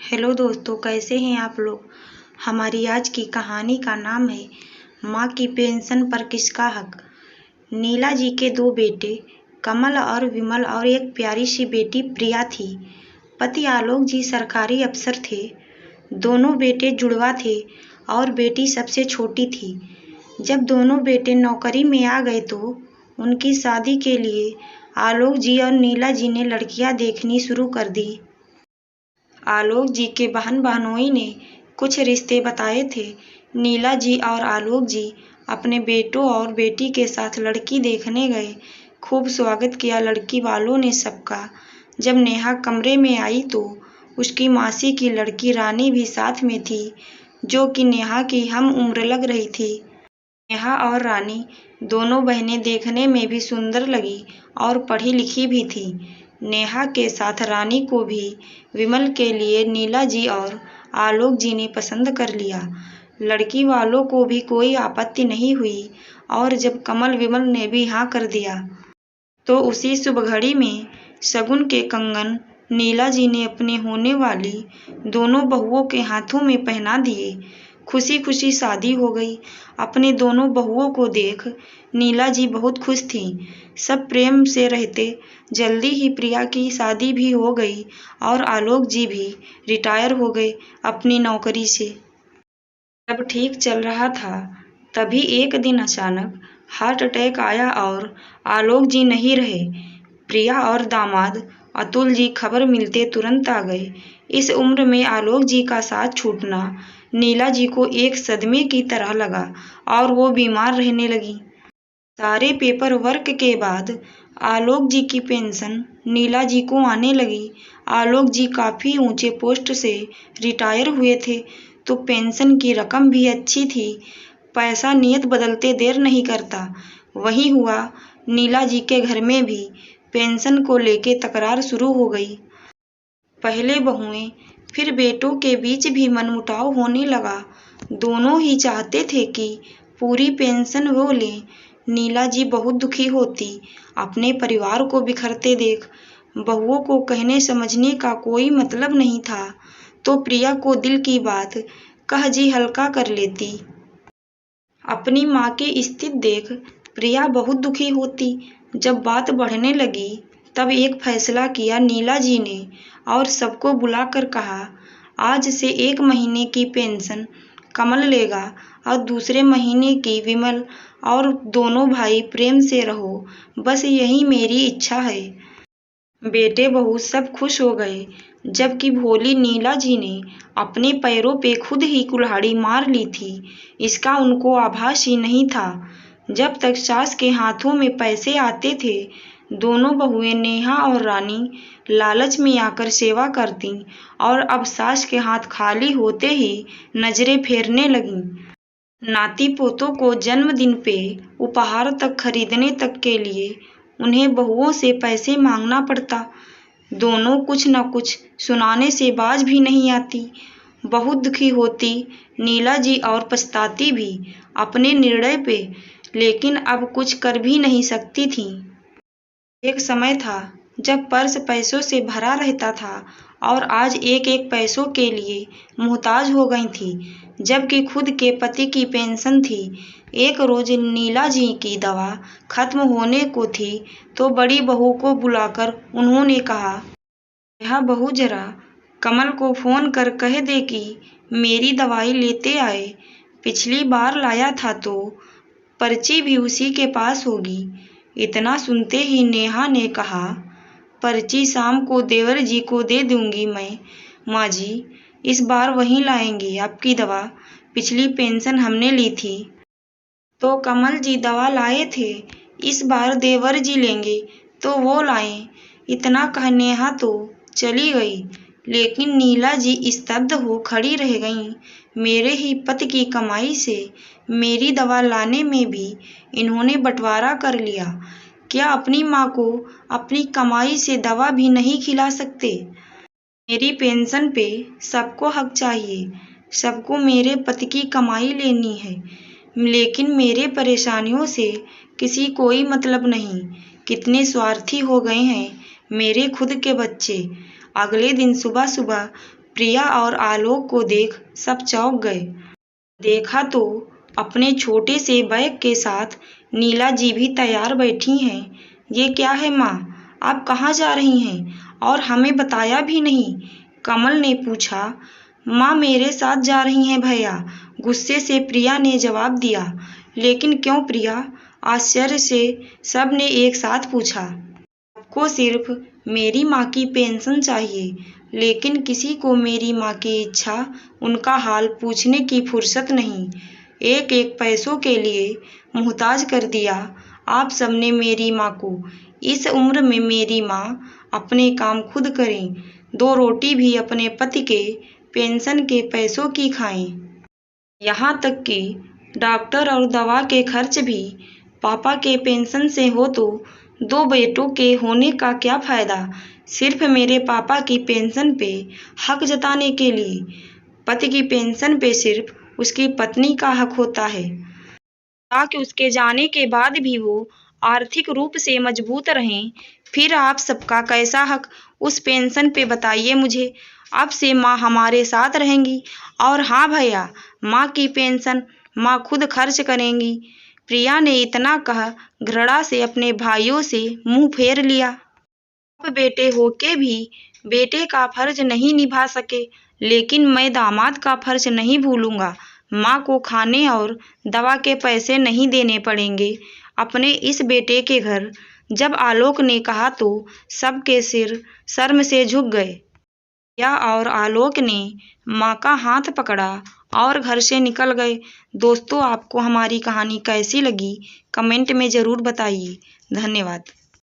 Hello दोस्तों, कैसे हैं आप लोग। हमारी आज की कहानी का नाम है माँ की पेंशन पर किसका हक। नीला जी के दो बेटे कमल और विमल और एक प्यारी सी बेटी प्रिया थी। पति आलोक जी सरकारी अफसर थे। दोनों बेटे जुड़वा थे और बेटी सबसे छोटी थी। जब दोनों बेटे नौकरी में आ गए तो उनकी शादी के लिए आलोक जी और नीला जी ने लड़कियां देखनी शुरू कर दी। आलोक जी के बहन बहनोई ने कुछ रिश्ते बताए थे। नीला जी और आलोक जी अपने बेटों और बेटी के साथ लड़की देखने गए। खूब स्वागत किया लड़की वालों ने सबका। जब नेहा कमरे में आई तो उसकी मासी की लड़की रानी भी साथ में थी, जो कि नेहा की हम उम्र लग रही थी। नेहा और रानी दोनों बहनें देखने में भी सुंदर लगी और पढ़ी लिखी भी थी। नेहा के साथ रानी को भी विमल के लिए नीला जी और आलोक जी ने पसंद कर लिया। लड़की वालों को भी कोई आपत्ति नहीं हुई और जब कमल विमल ने भी हाँ कर दिया तो उसी शुभ घड़ी में शगुन के कंगन नीला जी ने अपने होने वाली दोनों बहुओं के हाथों में पहना दिए। खुशी खुशी शादी हो गई। अपने दोनों बहुओं को देख नीला जी बहुत खुश थीं। सब प्रेम से रहते। जल्दी ही प्रिया की शादी भी हो गई और आलोक जी भी रिटायर हो गए अपनी नौकरी से। सब ठीक चल रहा था, तभी एक दिन अचानक हार्ट अटैक आया और आलोक जी नहीं रहे। प्रिया और दामाद अतुल जी खबर मिलते तुरंत आ गए। इस उम्र में आलोक जी का साथ छूटना नीला जी को एक सदमे की तरह लगा और वो बीमार रहने लगी। सारे पेपर वर्क के बाद आलोक जी की पेंशन नीला जी को आने लगी। आलोक जी काफ़ी ऊंचे पोस्ट से रिटायर हुए थे तो पेंशन की रकम भी अच्छी थी। पैसा नियत बदलते देर नहीं करता। वही हुआ नीला जी के घर में भी पेंशन को लेके तकरार शुरू हो गई। पहले बहुएं फिर बेटों के बीच भी मनमुटाव होने लगा। दोनों ही चाहते थे कि पूरी पेंशन वो लें। नीला जी बहुत दुखी होती अपने परिवार को बिखरते देख। बहुओं को कहने समझने का कोई मतलब नहीं था तो प्रिया को दिल की बात कह जी हल्का कर लेती। अपनी माँ की स्थिति देख प्रिया बहुत दुखी होती। जब बात बढ़ने लगी तब एक फैसला किया नीला जी ने और सबको बुलाकर कहा, आज से 1 महीने की पेंशन कमल लेगा और दूसरे महीने की विमल, और दोनों भाई प्रेम से रहो, बस यही मेरी इच्छा है। बेटे बहू सब खुश हो गए, जबकि भोली नीला जी ने अपने पैरों पे खुद ही कुल्हाड़ी मार ली थी। इसका उनको आभास ही नहीं था। जब तक सास के हाथों में पैसे आते थे दोनों बहुएं नेहा और रानी लालच में आकर सेवा करती और अब सास के हाथ खाली होते ही नजरें फेरने लगीं। नाती पोतों को जन्मदिन पे उपहार तक खरीदने तक के लिए उन्हें बहुओं से पैसे मांगना पड़ता। दोनों कुछ न कुछ सुनाने से बाज भी नहीं आती। बहुत दुखी होती नीला जी और पछताती भी अपने निर्णय पे, लेकिन अब कुछ कर भी नहीं सकती थी। एक समय था जब पर्स पैसों से भरा रहता था और आज एक एक पैसों के लिए मुहताज हो गई थी, जबकि खुद के पति की पेंशन थी। एक रोज नीला जी की दवा खत्म होने को थी तो बड़ी बहू को बुलाकर उन्होंने कहा, यह बहू जरा कमल को फोन कर कह दे कि मेरी दवाई लेते आए। पिछली बार लाया था तो पर्ची भी उसी के पास होगी। इतना सुनते ही नेहा ने कहा, पर्ची शाम को देवर जी को दे दूंगी मैं। माँ जी, इस बार वहीं लाएंगे आपकी दवा। पिछली पेंशन हमने ली थी तो कमल जी दवा लाए थे, इस बार देवर जी लेंगे तो वो लाएं। इतना कह नेहा तो चली गई, लेकिन नीला जी स्तब्ध हो खड़ी रह गईं। मेरे ही पति की कमाई से मेरी दवा लाने में भी इन्होंने बंटवारा कर लिया। क्या अपनी माँ को अपनी कमाई से दवा भी नहीं खिला सकते। मेरी पेंशन पे सबको हक चाहिए। सबको मेरे पति की कमाई लेनी है, लेकिन मेरे परेशानियों से किसी कोई मतलब नहीं। कितने स्वार्थी हो गए हैं मेरे खुद के बच्चे। अगले दिन सुबह सुबह प्रिया और आलोक को देख सब चौंक गए। देखा तो अपने छोटे से बैग के साथ नीला जी भी तैयार बैठी हैं। ये क्या है माँ, आप कहाँ जा रही हैं और हमें बताया भी नहीं? कमल ने पूछा। माँ मेरे साथ जा रही हैं भैया, गुस्से से प्रिया ने जवाब दिया। लेकिन क्यों प्रिया? आश्चर्य से सब ने एक साथ पूछा। सबको सिर्फ मेरी माँ की पेंशन चाहिए, लेकिन किसी को मेरी माँ की इच्छा, उनका हाल पूछने की फुर्सत नहीं। एक एक पैसों के लिए मुहताज कर दिया आप सबने मेरी माँ को। इस उम्र में मेरी माँ अपने काम खुद करें, 2 रोटी भी अपने पति के पेंशन के पैसों की खाएं। यहाँ तक कि डॉक्टर और दवा के खर्च भी पापा के पेंशन से हो तो 2 बेटों के होने का क्या फ़ायदा? सिर्फ मेरे पापा की पेंशन पे हक जताने के लिए। पति की पेंशन पे सिर्फ उसकी पत्नी का हक होता है, ताकि उसके जाने के बाद भी वो आर्थिक रूप से मजबूत रहें। फिर आप सबका कैसा हक उस पेंशन पे बताइए मुझे। अब से माँ हमारे साथ रहेंगी। और हाँ भैया, माँ की पेंशन माँ खुद खर्च करेंगी। प्रिया ने इतना कहा घृणा से अपने भाइयों से मुंह फेर लिया। अब बेटे होके भी बेटे का फर्ज नहीं निभा सके, लेकिन मैं दामाद का फर्ज नहीं भूलूंगा। माँ को खाने और दवा के पैसे नहीं देने पड़ेंगे अपने इस बेटे के घर। जब आलोक ने कहा तो सबके सिर शर्म से झुक गए। प्रिया और आलोक ने माँ का हाथ पकड़ा और घर से निकल गए। दोस्तों, आपको हमारी कहानी कैसी लगी कमेंट में ज़रूर बताइए। धन्यवाद।